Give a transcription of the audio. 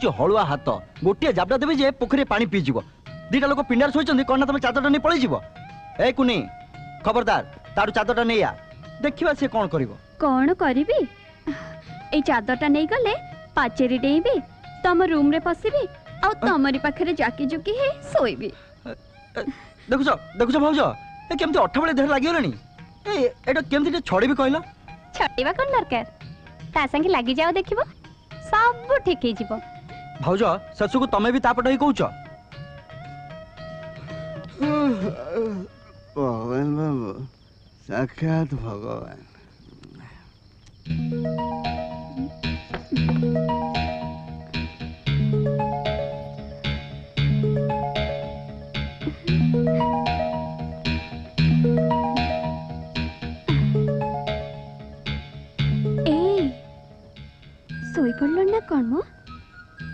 देखुची हलुआ हाथ गोटे जाबड़ा देबी जे पोखरी पानी पी जीव दीटा लोक पिंडार शोइचंदी कोन ना तुम चादरटा नहीं पळै जीव ए कुनी खबरदार तारु चादरटा नहीं आ देखिबा से कोन करिवो कोन करबी ए चादरटा नहीं गले पाचेरी डेइबी तम रूम रे पसिबी आ तमरी पाखरे जाकी जुकी हे सोइबी देखुछ भाउज ए केमती 8 बेले देह लागि गलनी ए एटा केमती छड़े भी कहला छड़ेबा कोन दरकार ता संगे लागि जाओ देखिबो सब ठीक हे जीवो भाउज ससु को तमे भी तापट ही कहूछ भगवान बाबू साक्षात भगवान